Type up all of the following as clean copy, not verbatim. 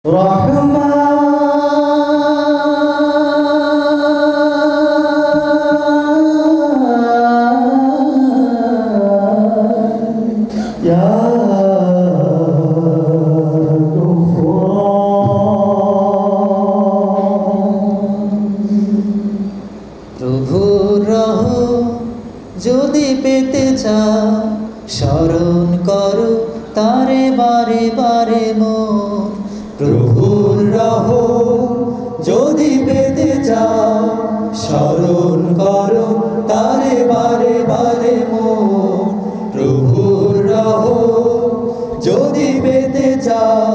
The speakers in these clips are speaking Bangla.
রহমান ইয়া প্রভুর রহম যদি পেতে চাও স্মরণ করো তারে বারে বারে মন। প্রভুর রহম যদি পেতে চাও স্মরণ করো তারে বারে বারে মন। প্রভুর রহম যদি পেতে চাও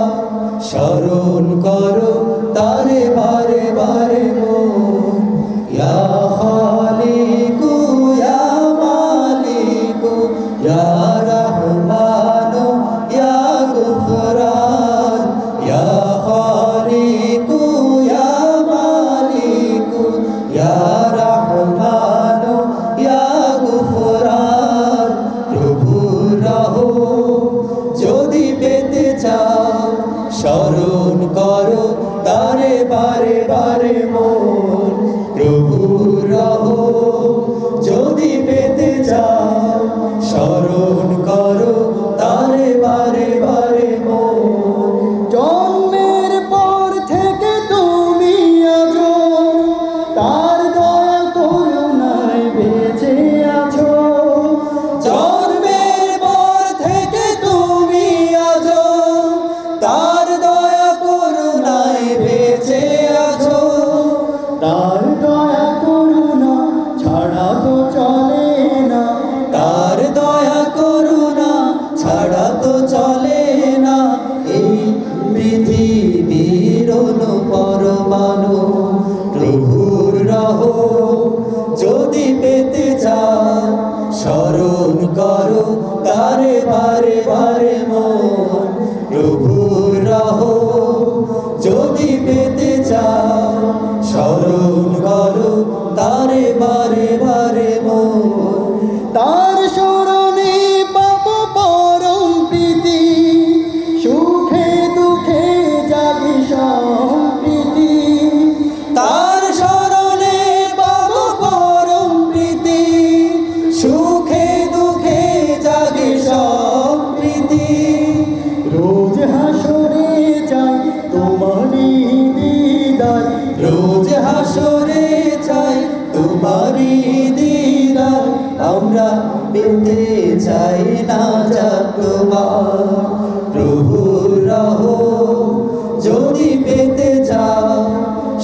স্মরণ করো তারে বারে বারে মন। ইয়া খালিকু ইয়া মালিকু ইয়া রহমানু ইয়া গফরান। ইয়া খালিকু ইয়া মালিকু ইয়া রহমানু ইয়া গফরান। প্রভুর রহম যদি পেতে চাও স্মরণ করো তারে বারে বারে মন। প্রভুর রহম যদি পেতে চাও স্মরণ করো তারে বারে বারে মন। জন্মের পর থেকে তুমি আছো, তার দয়া করুণায় বেঁচে আছো। জন্মের পর থেকে তুমি আছো, তার দয়া করুণায় বেঁচে আছো। তার দয়া করুণা ছাড়া তো চলে না, তার দয়া করুণা ছাড়া তো চলে না। এই পৃথিবীর পরমাণু প্রভুর রহম যদি পেতে চাও স্মরণ করো তারে বারে বারে মন। প্রভুর রহম যদি পেতে চাও স্মরণ করো তারে বারে বারে মন। তার স্মরণে পাবো পরম প্রীতি, সুখে দুঃখে জাগে সম্প্রীতি। তার স্মরণে পাবো পরম প্রীতি, সুখে দুঃখে জাগে সম্প্রীতি। রোজ হাসরে চাই তোমারই দিদার, রোজ হাসরে চাই তোমারই দিদার। আমরা পেতে চাই না তোমার। প্রভুর রহম যদি পেতে চাও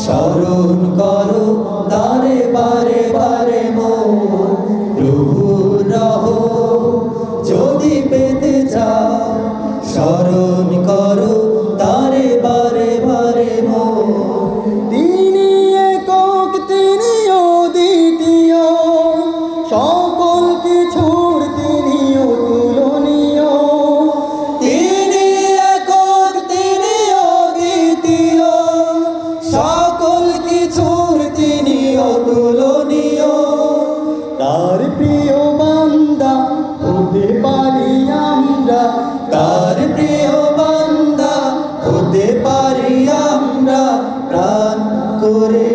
স্মরণ করো তারে বারে বারে মন। প্রভুর রহম যদি পেতে চাও স্মরণ করো তারে বারে বারে মন। তিনি একক, তিনি অদ্বিতীয়, সকল কিছুর তিনি অতুলনীয়। তিনি একক, তিনি অদ্বিতীয়, সকল কিছুর তিনি অতুলনীয়। তার প্রিয় বান্দা হতে পারি আমরা, তার প্রিয় বান্দা হতে পারি আমরা। প্রাণ করে